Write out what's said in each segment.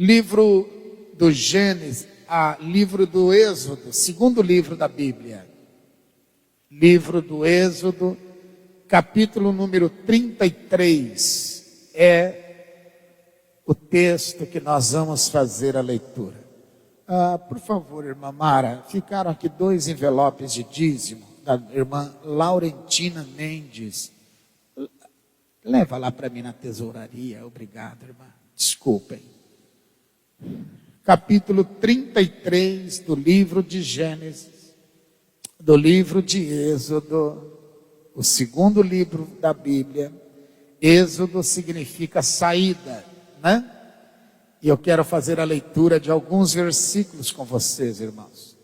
livro do Gênesis, livro do Êxodo, segundo livro da Bíblia. Livro do Êxodo, capítulo número 33, é o texto que nós vamos fazer a leitura. Por favor, irmã Mara, ficaram aqui 2 envelopes de dízimo da irmã Laurentina Mendes. Leva lá para mim na tesouraria, obrigado, irmã. Desculpem. Capítulo 33 do livro de Gênesis, do livro de Êxodo, o segundo livro da Bíblia. Êxodo significa saída, né? E eu quero fazer a leitura de alguns versículos com vocês, irmãos.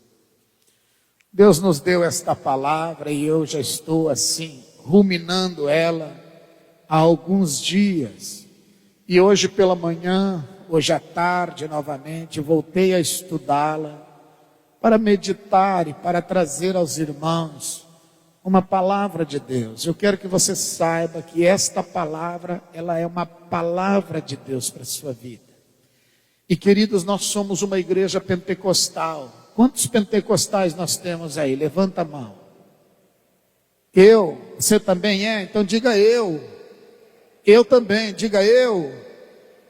Deus nos deu esta palavra e eu já estou assim, ruminando ela há alguns dias. E hoje pela manhã, hoje à tarde novamente, voltei a estudá-la para meditar e para trazer aos irmãos uma palavra de Deus. Eu quero que você saiba que esta palavra, ela é uma palavra de Deus para a sua vida. E queridos, nós somos uma igreja pentecostal. Quantos pentecostais nós temos aí? Levanta a mão. Eu? Você também é? Então diga eu. Eu também, diga eu.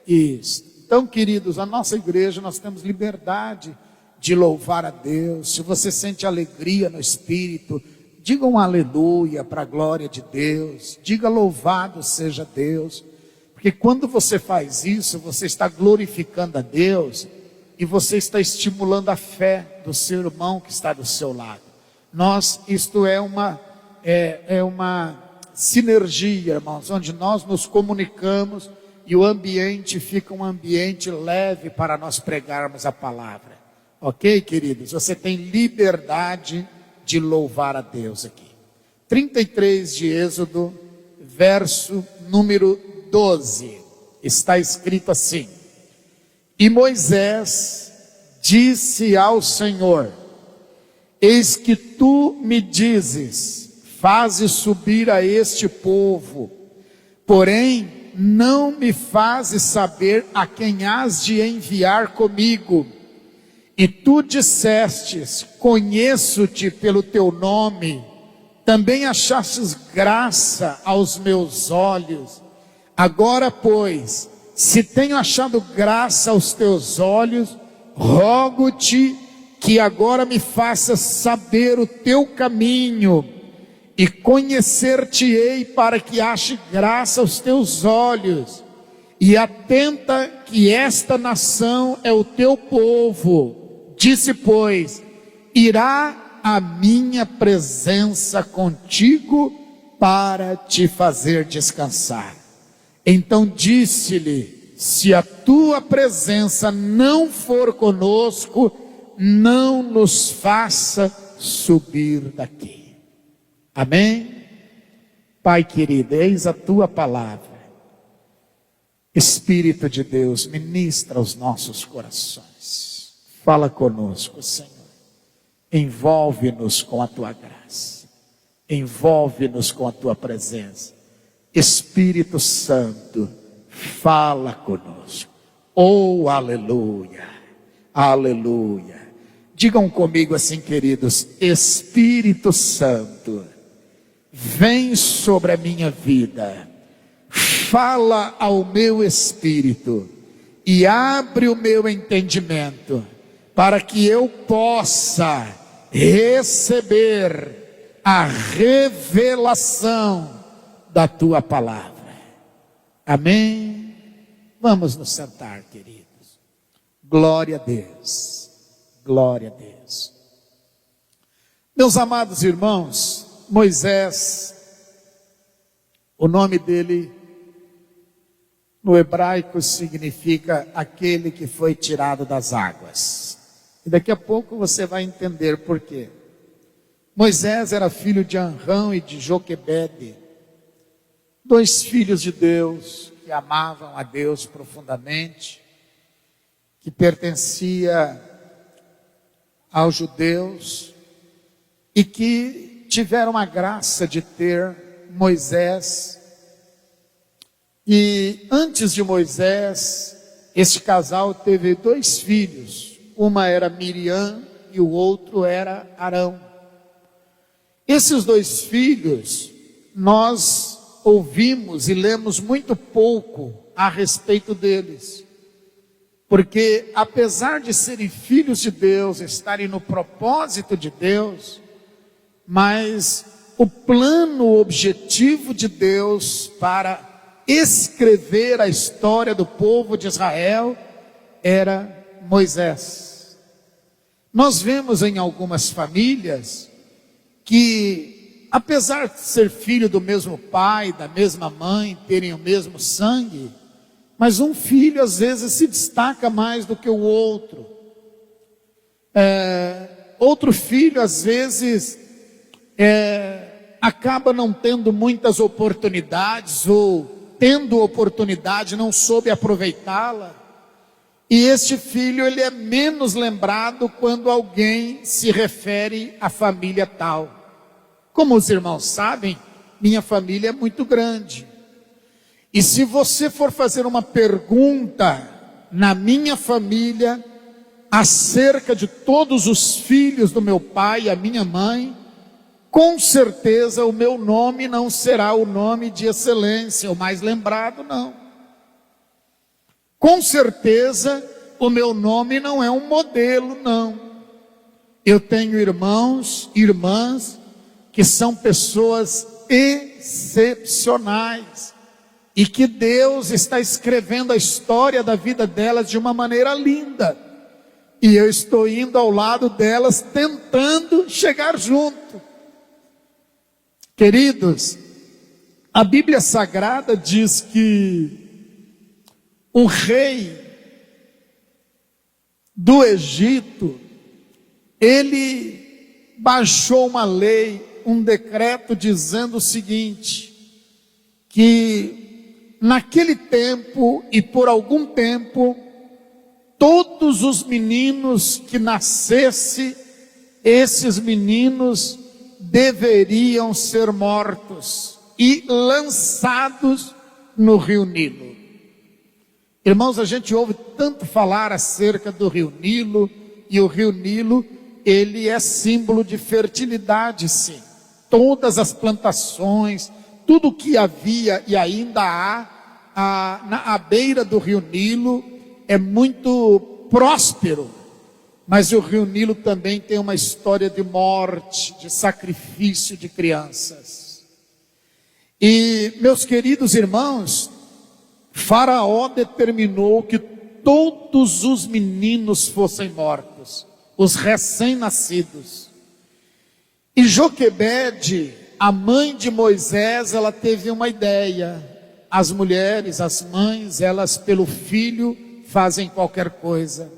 Isso. Então, queridos, a nossa igreja, nós temos liberdade de louvar a Deus. Se você sente alegria no Espírito, diga um aleluia para a glória de Deus. Diga louvado seja Deus. Porque quando você faz isso, você está glorificando a Deus e você está estimulando a fé do seu irmão que está do seu lado. Isto é uma sinergia, irmãos, onde nós nos comunicamos e o ambiente fica um ambiente leve para nós pregarmos a palavra. Ok, queridos? Você tem liberdade de louvar a Deus aqui. 33 de Êxodo, verso número 12, está escrito assim: E Moisés disse ao Senhor: Eis que tu me dizes, faze subir a este povo, porém não me fazes saber a quem hás de enviar comigo. E tu dissestes, conheço-te pelo teu nome, também achastes graça aos meus olhos. Agora, pois, se tenho achado graça aos teus olhos, rogo-te que agora me faças saber o teu caminho, e conhecer-te-ei para que ache graça aos teus olhos. E atenta que esta nação é o teu povo. Disse, pois, irá a minha presença contigo para te fazer descansar. Então disse-lhe: se a tua presença não for conosco, não nos faça subir daqui. Amém? Pai querido, eis a tua palavra. Espírito de Deus, ministra aos nossos corações. Fala conosco, Senhor. Envolve-nos com a tua graça. Envolve-nos com a tua presença. Espírito Santo, fala conosco. Oh, aleluia, aleluia. Digam comigo assim, queridos: Espírito Santo, vem sobre a minha vida, fala ao meu espírito e abre o meu entendimento, para que eu possa receber a revelação da tua palavra. Amém? Vamos nos sentar, queridos. Glória a Deus, glória a Deus. Meus amados irmãos, Moisés, o nome dele no hebraico significa aquele que foi tirado das águas. E daqui a pouco você vai entender por quê. Moisés era filho de Amrão e de Joquebede, 2 filhos de Deus que amavam a Deus profundamente, que pertencia aos judeus e que tiveram a graça de ter Moisés. E antes de Moisés, Este casal teve 2 filhos, uma era Miriam e o outro era Arão. Esses 2 filhos, nós ouvimos e lemos muito pouco a respeito deles, porque apesar de serem filhos de Deus, estarem no propósito de Deus, mas o plano, o objetivo de Deus para escrever a história do povo de Israel era Moisés. Nós vemos em algumas famílias que, apesar de ser filho do mesmo pai, da mesma mãe, terem o mesmo sangue, mas um filho às vezes se destaca mais do que o outro. Outro filho às vezes acaba não tendo muitas oportunidades, ou tendo oportunidade não soube aproveitá-la. E este filho, ele é menos lembrado quando alguém se refere à família tal. Como os irmãos sabem, minha família é muito grande. E se você for fazer uma pergunta na minha família, acerca de todos os filhos do meu pai e a minha mãe, com certeza o meu nome não será o nome de excelência, o mais lembrado, não. Com certeza o meu nome não é um modelo, não. Eu tenho irmãos, irmãs, que são pessoas excepcionais, e que Deus está escrevendo a história da vida delas de uma maneira linda, e eu estou indo ao lado delas, tentando chegar junto. Queridos, a Bíblia Sagrada diz que o rei do Egito, ele baixou uma lei, um decreto dizendo o seguinte, que naquele tempo e por algum tempo, todos os meninos que nascessem, esses meninos deveriam ser mortos e lançados no rio Nilo. Irmãos, a gente ouve tanto falar acerca do rio Nilo, e o rio Nilo, ele é símbolo de fertilidade, sim. Todas as plantações, tudo que havia e ainda há à beira do rio Nilo é muito próspero. Mas o rio Nilo também tem uma história de morte, de sacrifício de crianças. E, meus queridos irmãos, Faraó determinou que todos os meninos fossem mortos, os recém-nascidos. E Joquebede, a mãe de Moisés, ela teve uma ideia. As mulheres, as mães, elas pelo filho fazem qualquer coisa.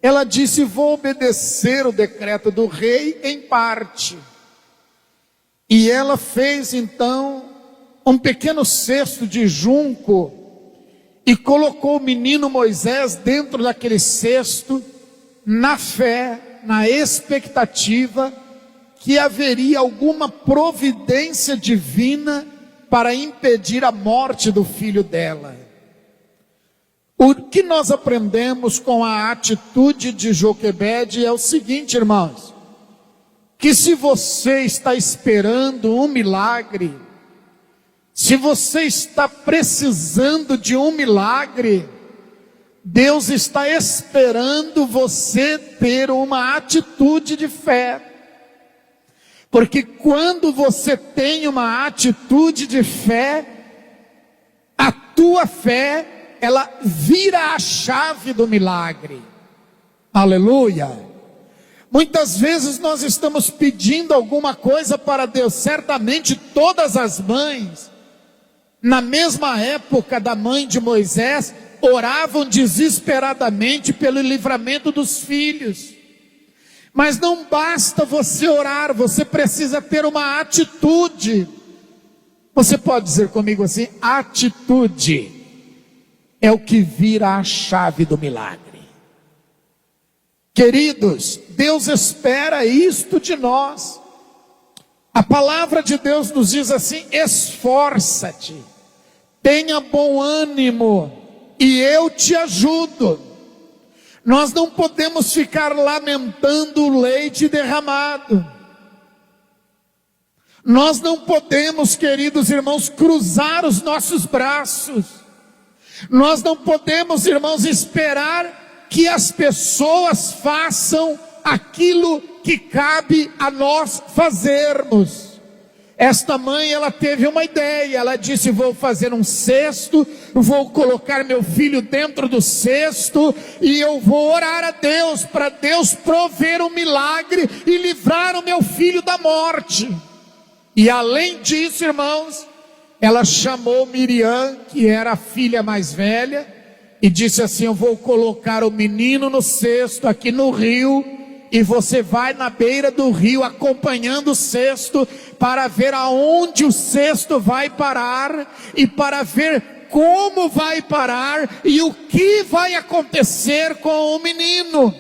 Ela disse, vou obedecer o decreto do rei em parte. E ela fez então um pequeno cesto de junco e colocou o menino Moisés dentro daquele cesto, na fé, na expectativa que haveria alguma providência divina para impedir a morte do filho dela. O que nós aprendemos com a atitude de Joquebede é o seguinte, irmãos, que se você está esperando um milagre, se você está precisando de um milagre, Deus está esperando você ter uma atitude de fé. Porque quando você tem uma atitude de fé, a tua fé, ela vira a chave do milagre. Aleluia. Muitas vezes nós estamos pedindo alguma coisa para Deus. Certamente todas as mães, na mesma época da mãe de Moisés, oravam desesperadamente pelo livramento dos filhos. Mas não basta você orar, você precisa ter uma atitude. Você pode dizer comigo assim, atitude é o que vira a chave do milagre. Queridos, Deus espera isto de nós. A palavra de Deus nos diz assim, esforça-te, tenha bom ânimo e eu te ajudo. Nós não podemos ficar lamentando o leite derramado. Nós não podemos, queridos irmãos, cruzar os nossos braços. Nós não podemos, irmãos, esperar que as pessoas façam aquilo que cabe a nós fazermos. Esta mãe, ela teve uma ideia, ela disse: vou fazer um cesto, vou colocar meu filho dentro do cesto, e eu vou orar a Deus, para Deus prover um milagre e livrar o meu filho da morte. E além disso, irmãos, ela chamou Miriam, que era a filha mais velha, e disse assim: eu vou colocar o menino no cesto aqui no rio, e você vai na beira do rio acompanhando o cesto, para ver aonde o cesto vai parar, e para ver como vai parar, e o que vai acontecer com o menino.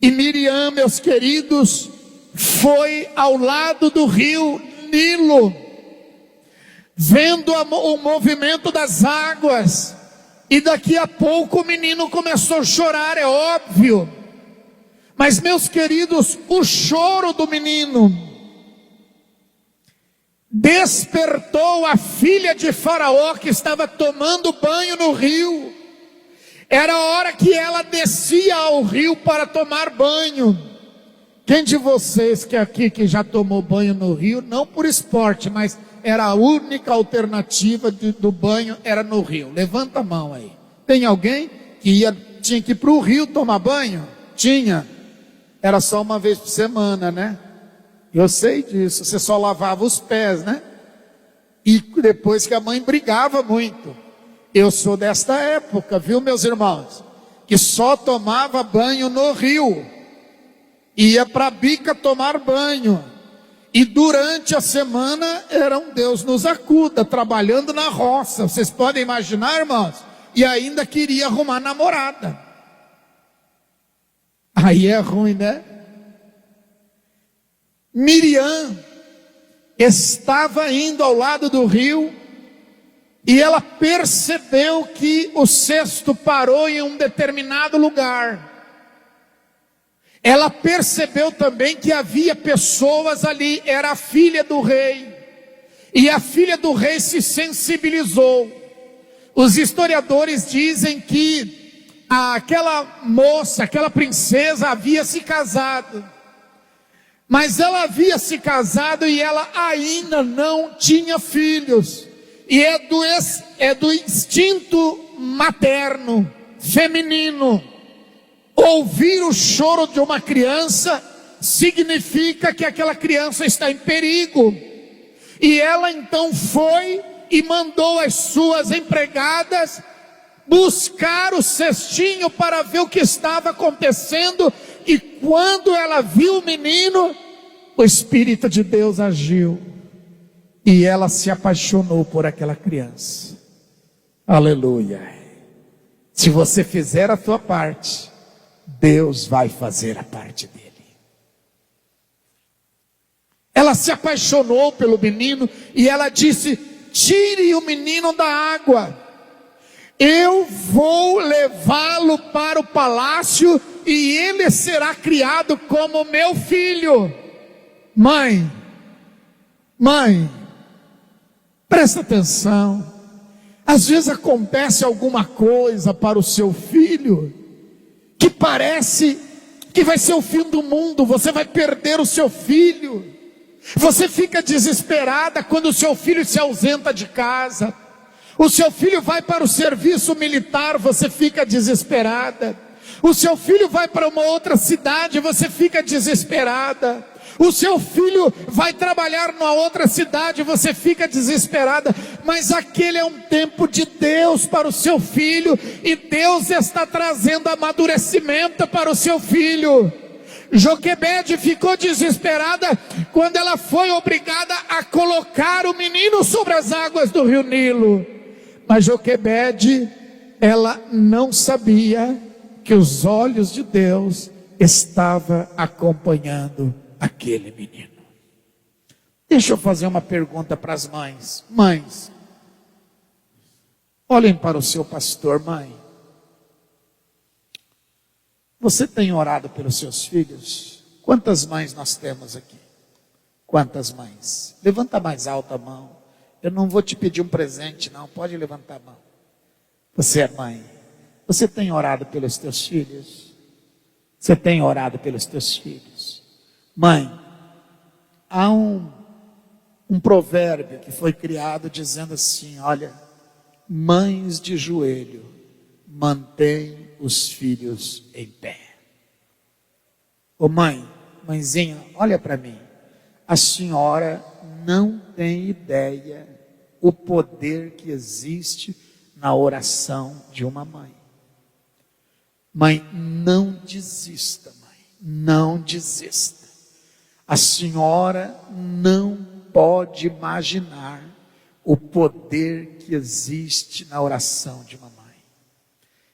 E Miriam, meus queridos, foi ao lado do rio Nilo, vendo o movimento das águas, e daqui a pouco o menino começou a chorar, é óbvio. Mas, meus queridos, o choro do menino despertou a filha de Faraó, que estava tomando banho no rio. Era a hora que ela descia ao rio para tomar banho. Quem de vocês que já tomou banho no rio, não por esporte, mas era a única alternativa do banho, era no rio? Levanta a mão aí. Tem alguém que tinha que ir para o rio tomar banho? Tinha. Era só uma vez por semana, né? Eu sei disso. Você só lavava os pés, né? E depois que a mãe brigava muito. Eu sou desta época, viu, meus irmãos? Que só tomava banho no rio. Ia para a bica tomar banho. E durante a semana era um Deus nos acuda, trabalhando na roça. Vocês podem imaginar, irmãos? E ainda queria arrumar namorada. Aí é ruim, né? Miriam estava indo ao lado do rio, e ela percebeu que o cesto parou em um determinado lugar. Ela percebeu também que havia pessoas ali, era a filha do rei, e a filha do rei se sensibilizou. Os historiadores dizem que aquela moça, aquela princesa havia se casado, mas ela havia se casado e ela ainda não tinha filhos, e é do instinto materno, feminino. Ouvir o choro de uma criança significa que aquela criança está em perigo. E ela então foi e mandou as suas empregadas buscar o cestinho para ver o que estava acontecendo. E quando ela viu o menino, o Espírito de Deus agiu, e ela se apaixonou por aquela criança. Aleluia. Se você fizer a sua parte, Deus vai fazer a parte dele. Ela se apaixonou pelo menino, e ela disse: tire o menino da água, eu vou levá-lo para o palácio, e ele será criado como meu filho. Mãe, presta atenção. Às vezes acontece alguma coisa para o seu filho que parece que vai ser o fim do mundo, você vai perder o seu filho. Você fica desesperada quando o seu filho se ausenta de casa. O seu filho vai para o serviço militar, você fica desesperada. O seu filho vai para uma outra cidade, você fica desesperada. O seu filho vai trabalhar numa outra cidade, você fica desesperada. Mas aquele é um tempo de Deus para o seu filho, e Deus está trazendo amadurecimento para o seu filho. Joquebede ficou desesperada quando ela foi obrigada a colocar o menino sobre as águas do rio Nilo. Mas Joquebede, ela não sabia que os olhos de Deus estavam acompanhando aquele menino. Deixa eu fazer uma pergunta para as mães. Mães, Olhem para o seu pastor, mãe. Você tem orado pelos seus filhos? Quantas mães nós temos aqui? Quantas mães? Levanta mais alta a mão. Eu não vou te pedir um presente, não. Pode levantar a mão. Você é mãe. Você tem orado pelos teus filhos? Você tem orado pelos teus filhos? Mãe, há um provérbio que foi criado dizendo assim, olha, mães de joelho, mantém os filhos em pé. Ô mãe, mãezinha, olha para mim. A senhora não tem ideia o poder que existe na oração de uma mãe. Mãe, não desista, mãe. Não desista. A senhora não pode imaginar o poder que existe na oração de uma mãe.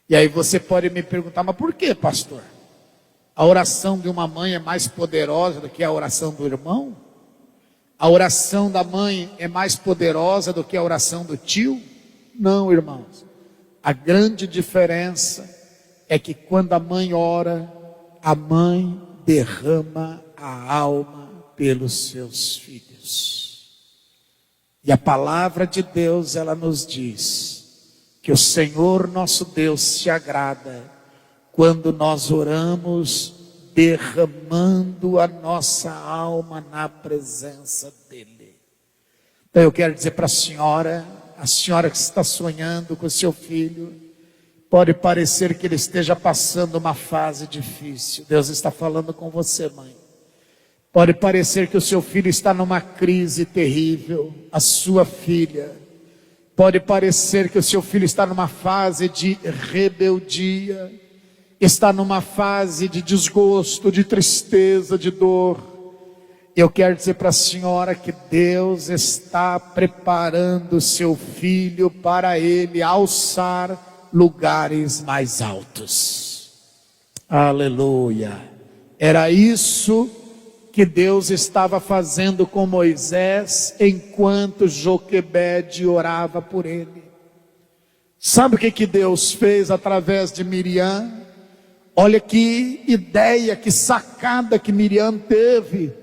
E aí você pode me perguntar, mas por que, pastor? A oração de uma mãe é mais poderosa do que a oração do irmão? A oração da mãe é mais poderosa do que a oração do tio? Não, irmãos. A grande diferença é que quando a mãe ora, a mãe derrama a alma pelos seus filhos. E a palavra de Deus, ela nos diz que o Senhor nosso Deus se agrada quando nós oramos derramando a nossa alma na presença dEle. Então eu quero dizer para a senhora que está sonhando com seu filho, pode parecer que ele esteja passando uma fase difícil. Deus está falando com você, mãe. Pode parecer que o seu filho está numa crise terrível, a sua filha. Pode parecer que o seu filho está numa fase de rebeldia, está numa fase de desgosto, de tristeza, de dor. Eu quero dizer para a senhora que Deus está preparando seu filho para ele alçar lugares mais altos. Aleluia. Era isso que Deus estava fazendo com Moisés enquanto Joquebede orava por ele. Sabe o que Deus fez através de Miriam? Olha que ideia, que sacada que Miriam teve.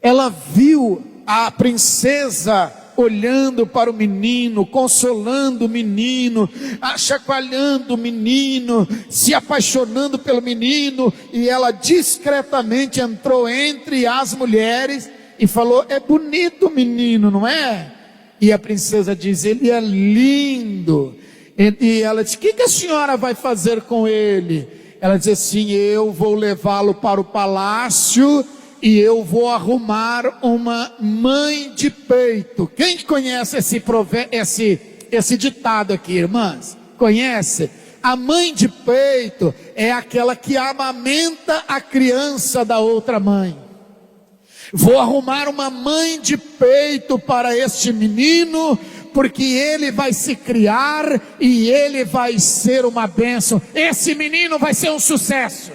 Ela viu a princesa olhando para o menino, consolando o menino, chacoalhando o menino, se apaixonando pelo menino, e ela discretamente entrou entre as mulheres e falou, é bonito o menino, não é? E a princesa diz, ele é lindo. E ela diz, o que a senhora vai fazer com ele? Ela diz assim, eu vou levá-lo para o palácio e eu vou arrumar uma mãe de peito. Quem conhece esse ditado aqui, irmãs? Conhece? A mãe de peito é aquela que amamenta a criança da outra mãe. Vou arrumar uma mãe de peito para este menino, porque ele vai se criar e ele vai ser uma bênção. Esse menino vai ser um sucesso.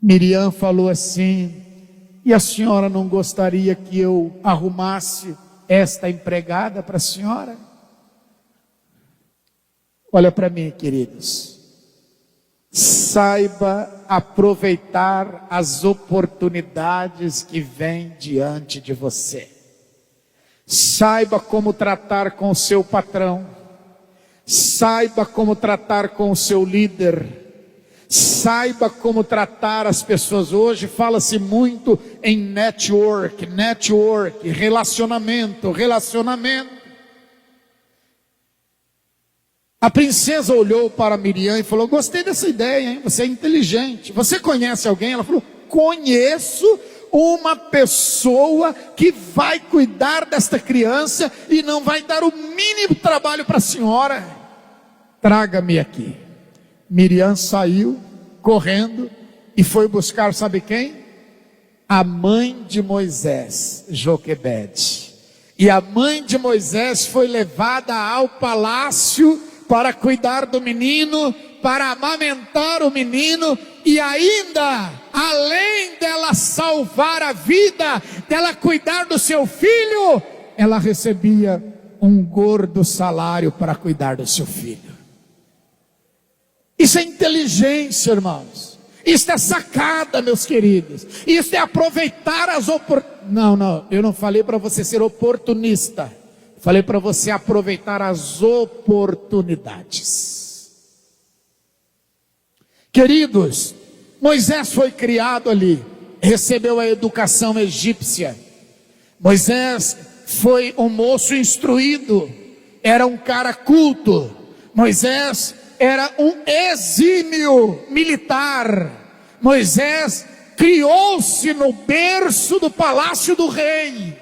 Miriam falou assim, e a senhora não gostaria que eu arrumasse esta empregada para a senhora? Olha para mim, queridos. Saiba aproveitar as oportunidades que vêm diante de você. Saiba como tratar com o seu patrão. Saiba como tratar com o seu líder. Saiba como tratar as pessoas. Hoje fala-se muito em network, relacionamento. A princesa olhou para Miriam e falou, gostei dessa ideia, hein? Você é inteligente. Você conhece alguém? Ela falou, conheço uma pessoa que vai cuidar desta criança e não vai dar o mínimo trabalho para a senhora. Traga-me aqui. Miriam saiu correndo e foi buscar, sabe quem? A mãe de Moisés, Joquebede. E a mãe de Moisés foi levada ao palácio para cuidar do menino, para amamentar o menino, e ainda, além dela salvar a vida, dela cuidar do seu filho, ela recebia um gordo salário para cuidar do seu filho. Isso é inteligência, irmãos. Isso é sacada, meus queridos. Isso é aproveitar as oportunidades. Não, eu não falei para você ser oportunista. Falei para você aproveitar as oportunidades. Queridos, Moisés foi criado ali, recebeu a educação egípcia. Moisés foi um moço instruído, era um cara culto. Moisés era um exímio militar. Moisés criou-se no berço do palácio do rei,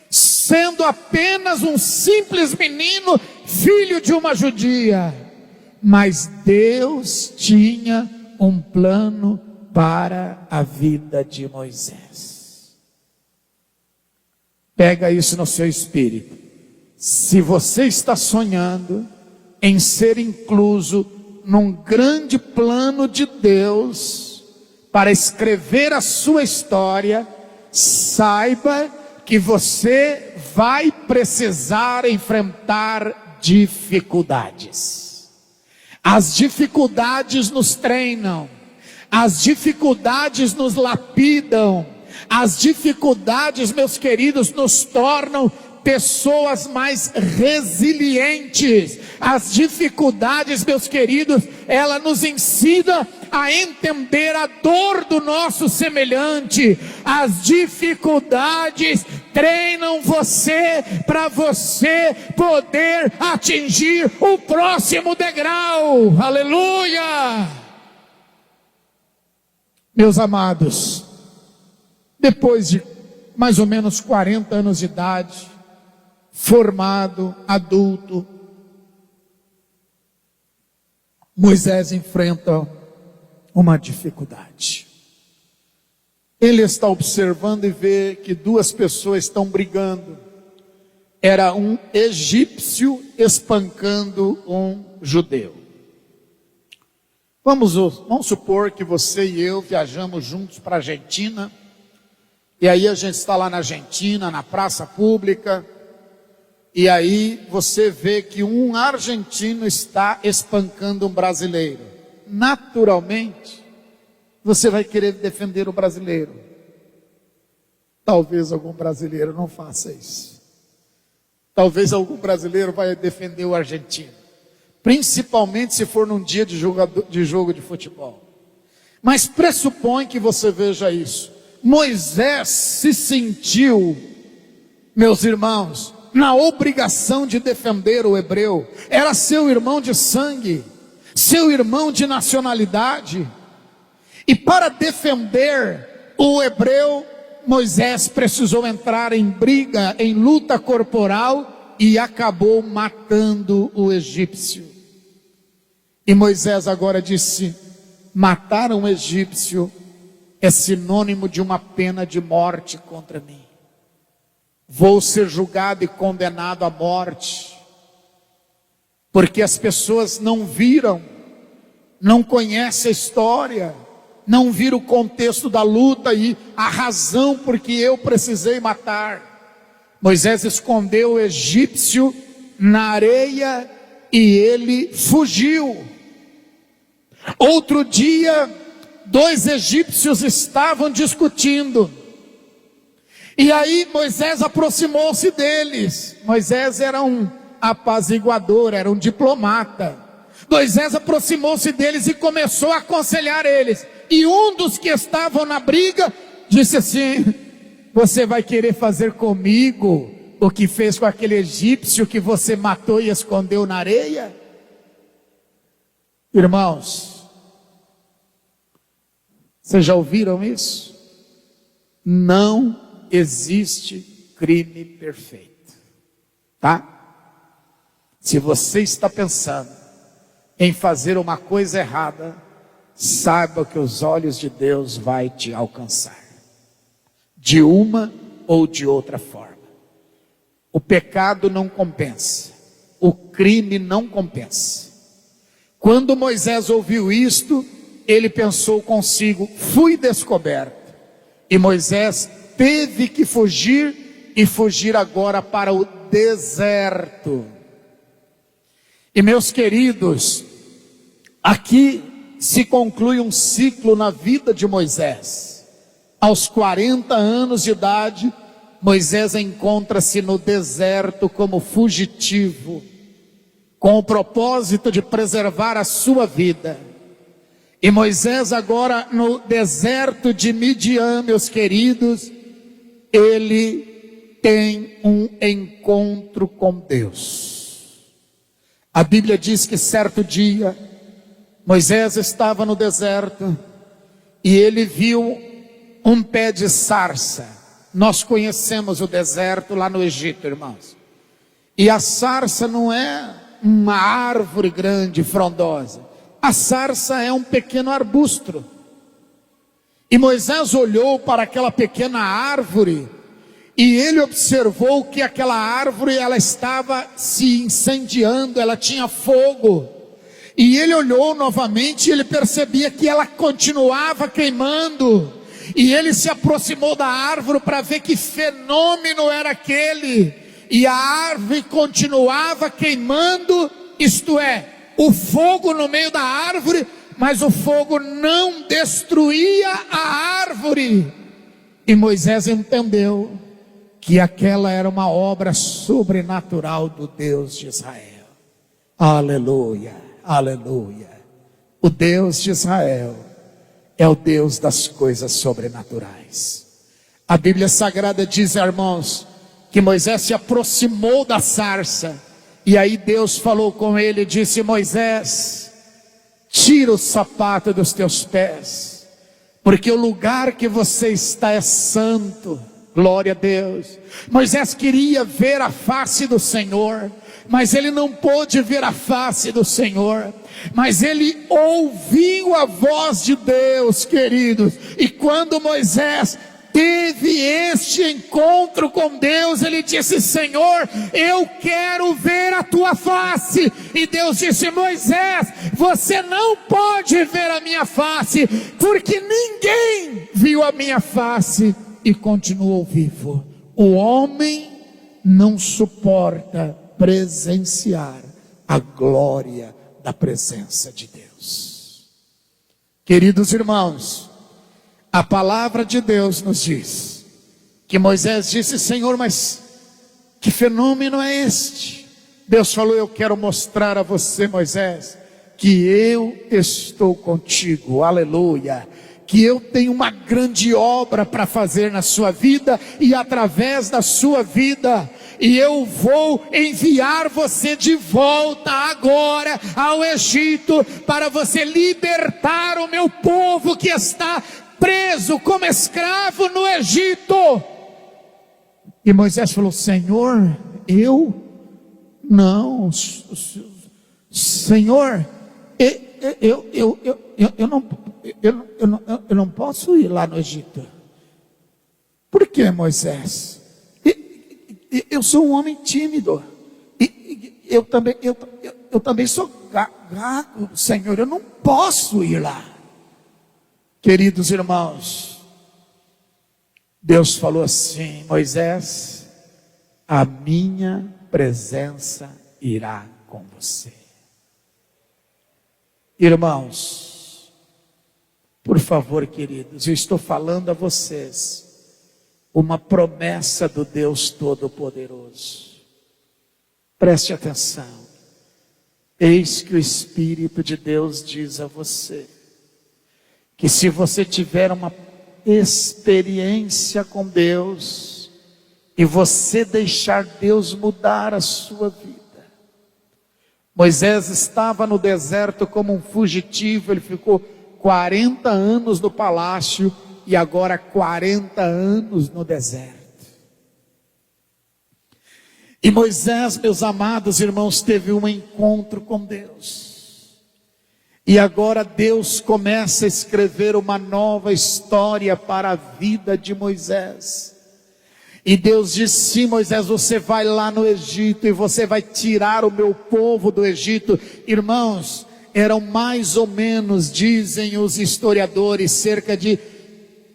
sendo apenas um simples menino, filho de uma judia. Mas Deus tinha um plano para a vida de Moisés. Pega isso no seu espírito. Se você está sonhando em ser incluso num grande plano de Deus para escrever a sua história, saiba que você vai precisar enfrentar dificuldades. As dificuldades nos treinam, as dificuldades nos lapidam, as dificuldades, meus queridos, nos tornam pessoas mais resilientes. As dificuldades, meus queridos, ela nos ensina a entender a dor do nosso semelhante. As dificuldades treinam você para você poder atingir o próximo degrau. Aleluia! Meus amados, depois de mais ou menos 40 anos de idade, formado, adulto, Moisés enfrenta uma dificuldade. Ele está observando e vê que duas pessoas estão brigando. Era um egípcio espancando um judeu. Vamos supor que você e eu viajamos juntos para a Argentina, e aí a gente está lá na Argentina, na praça pública, e aí você vê que um argentino está espancando um brasileiro. Naturalmente, você vai querer defender o brasileiro. Talvez algum brasileiro não faça isso. Talvez algum brasileiro vai defender o argentino, principalmente se for num dia de jogo de futebol. Mas pressupõe que você veja isso. Moisés se sentiu, meus irmãos, na obrigação de defender o hebreu. Era seu irmão de sangue, seu irmão de nacionalidade. E para defender o hebreu, Moisés precisou entrar em briga, em luta corporal, e acabou matando o egípcio. E Moisés agora disse: matar um egípcio é sinônimo de uma pena de morte contra mim. Vou ser julgado e condenado à morte, porque as pessoas não viram, não conhecem a história, não viram o contexto da luta e a razão por que eu precisei matar. Moisés escondeu o egípcio na areia e ele fugiu. Outro dia, dois egípcios estavam discutindo. E aí Moisés aproximou-se deles. Moisés era um apaziguador, era um diplomata. Moisés aproximou-se deles e começou a aconselhar eles. E um dos que estavam na briga disse assim: você vai querer fazer comigo o que fez com aquele egípcio que você matou e escondeu na areia? Irmãos, vocês já ouviram isso? Não existe crime perfeito, tá? Se você está pensando em fazer uma coisa errada, saiba que os olhos de Deus vai te alcançar, de uma ou de outra forma. O pecado não compensa, o crime não compensa. Quando Moisés ouviu isto, ele pensou consigo: fui descoberto. E Moisés teve que fugir e fugir agora para o deserto. E meus queridos, aqui se conclui um ciclo na vida de Moisés. Aos 40 anos de idade, Moisés encontra-se no deserto como fugitivo, com o propósito de preservar a sua vida. E Moisés agora no deserto de Midian, meus queridos, ele tem um encontro com Deus. A Bíblia diz que certo dia, Moisés estava no deserto e ele viu um pé de sarça. Nós conhecemos o deserto lá no Egito, irmãos. E a sarça não é uma árvore grande, frondosa. A sarça é um pequeno arbusto. E Moisés olhou para aquela pequena árvore e ele observou que aquela árvore, ela estava se incendiando, ela tinha fogo. E ele olhou novamente e ele percebia que ela continuava queimando. E ele se aproximou da árvore para ver que fenômeno era aquele. E a árvore continuava queimando, isto é, o fogo no meio da árvore, mas o fogo não destruía a árvore. E Moisés entendeu que aquela era uma obra sobrenatural do Deus de Israel. Aleluia, aleluia. O Deus de Israel é o Deus das coisas sobrenaturais. A Bíblia Sagrada diz, irmãos, que Moisés se aproximou da sarça, e aí Deus falou com ele e disse: Moisés, tira o sapato dos teus pés, porque o lugar que você está é santo. Glória a Deus. Moisés queria ver a face do Senhor, mas ele não pôde ver a face do Senhor, mas ele ouviu a voz de Deus, queridos. E quando Moisés teve este encontro com Deus, ele disse: Senhor, eu quero ver a tua face. E Deus disse: Moisés, você não pode ver a minha face, porque ninguém viu a minha face e continuou vivo. O homem não suporta presenciar a glória da presença de Deus. Queridos irmãos, a palavra de Deus nos diz que Moisés disse: Senhor, mas que fenômeno é este? Deus falou: eu quero mostrar a você, Moisés, que eu estou contigo. Aleluia. Que eu tenho uma grande obra para fazer na sua vida e através da sua vida. E eu vou enviar você de volta agora ao Egito, para você libertar o meu povo que está preso como escravo no Egito. E Moisés falou: Senhor, eu não, Senhor, eu não posso ir lá no Egito. Por que, Moisés? Eu sou um homem tímido. Eu também sou gago, Senhor, eu não posso ir lá. Queridos irmãos, Deus falou assim: Moisés, a minha presença irá com você. Irmãos, por favor, queridos, eu estou falando a vocês uma promessa do Deus Todo-Poderoso. Preste atenção. Eis que o Espírito de Deus diz a você que se você tiver uma experiência com Deus e você deixar Deus mudar a sua vida. Moisés estava no deserto como um fugitivo, ele ficou 40 anos no palácio e agora 40 anos no deserto. E Moisés, meus amados irmãos, teve um encontro com Deus. E agora Deus começa a escrever uma nova história para a vida de Moisés. E Deus disse: sim, Moisés, você vai lá no Egito e você vai tirar o meu povo do Egito. Irmãos, eram mais ou menos, dizem os historiadores, cerca de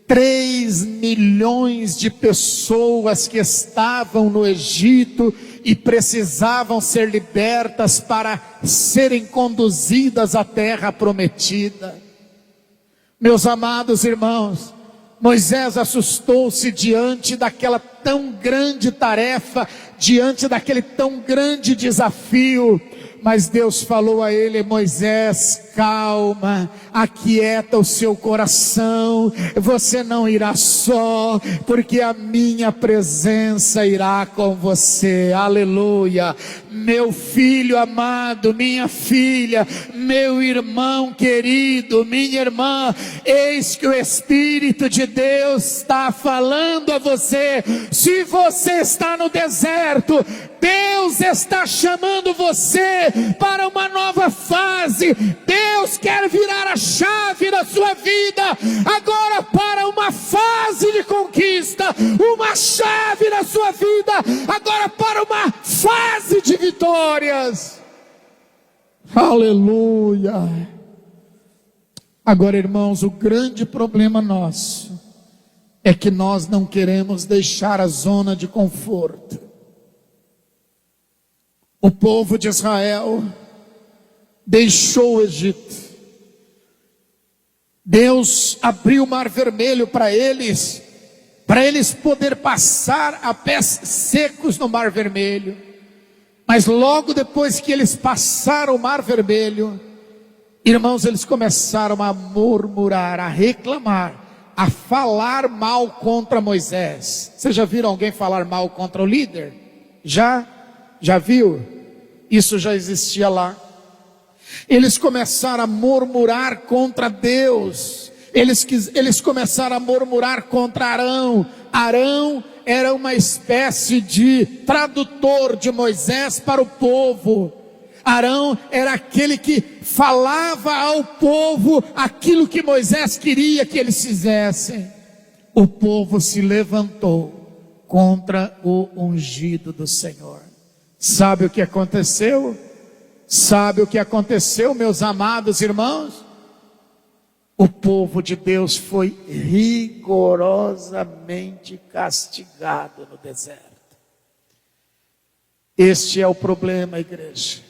3 milhões de pessoas que estavam no Egito e precisavam ser libertas para serem conduzidas à terra prometida. Meus amados irmãos, Moisés assustou-se diante daquela tão grande tarefa, diante daquele tão grande desafio. Mas Deus falou a ele: Moisés, calma, aquieta o seu coração, você não irá só, porque a minha presença irá com você. Aleluia. Meu filho amado, minha filha, meu irmão querido, minha irmã, eis que o Espírito de Deus está falando a você. Se você está no deserto, Deus está chamando você para uma nova fase. Deus quer virar a chave da sua vida agora para uma fase de conquista, uma chave da sua vida agora para uma fase de vitórias. Aleluia. Agora, irmãos, o grande problema nosso é que nós não queremos deixar a zona de conforto. O povo de Israel deixou o Egito. Deus abriu o mar vermelho para eles poder passar a pés secos no mar vermelho. Mas logo depois que eles passaram o mar vermelho, irmãos, eles começaram a murmurar, a reclamar, a falar mal contra Moisés. Vocês já viram alguém falar mal contra o líder? Já viu? Isso já existia lá. Eles começaram a murmurar contra Deus. Eles começaram a murmurar contra Arão. Arão era uma espécie de tradutor de Moisés para o povo. Arão era aquele que falava ao povo aquilo que Moisés queria que eles fizessem. O povo se levantou contra o ungido do Senhor. Sabe o que aconteceu? Sabe o que aconteceu, meus amados irmãos? O povo de Deus foi rigorosamente castigado no deserto. Este é o problema, igreja.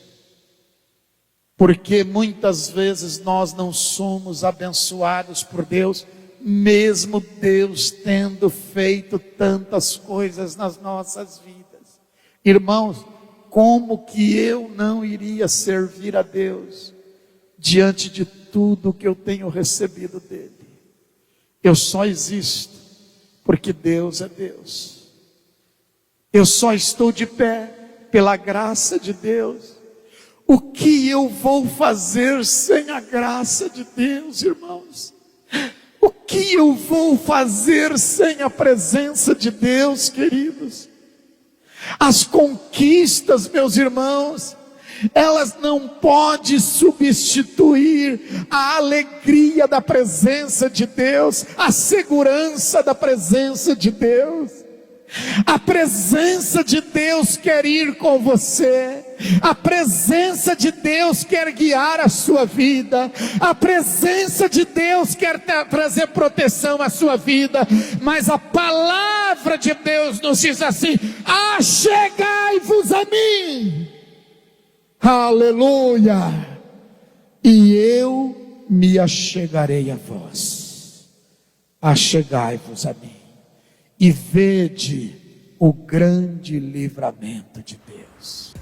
Porque muitas vezes nós não somos abençoados por Deus, mesmo Deus tendo feito tantas coisas nas nossas vidas. Irmãos, como que eu não iria servir a Deus diante de tudo que eu tenho recebido dele? Eu só existo porque Deus é Deus. Eu só estou de pé pela graça de Deus. O que eu vou fazer sem a graça de Deus, irmãos? O que eu vou fazer sem a presença de Deus, queridos? As conquistas, meus irmãos, elas não podem substituir a alegria da presença de Deus, a segurança da presença de Deus. A presença de Deus quer ir com você. A presença de Deus quer guiar a sua vida. A presença de Deus quer trazer proteção à sua vida. Mas a palavra de Deus nos diz assim: achegai-vos a mim. Aleluia. E eu me achegarei a vós. Achegai-vos a mim e vede o grande livramento de Deus.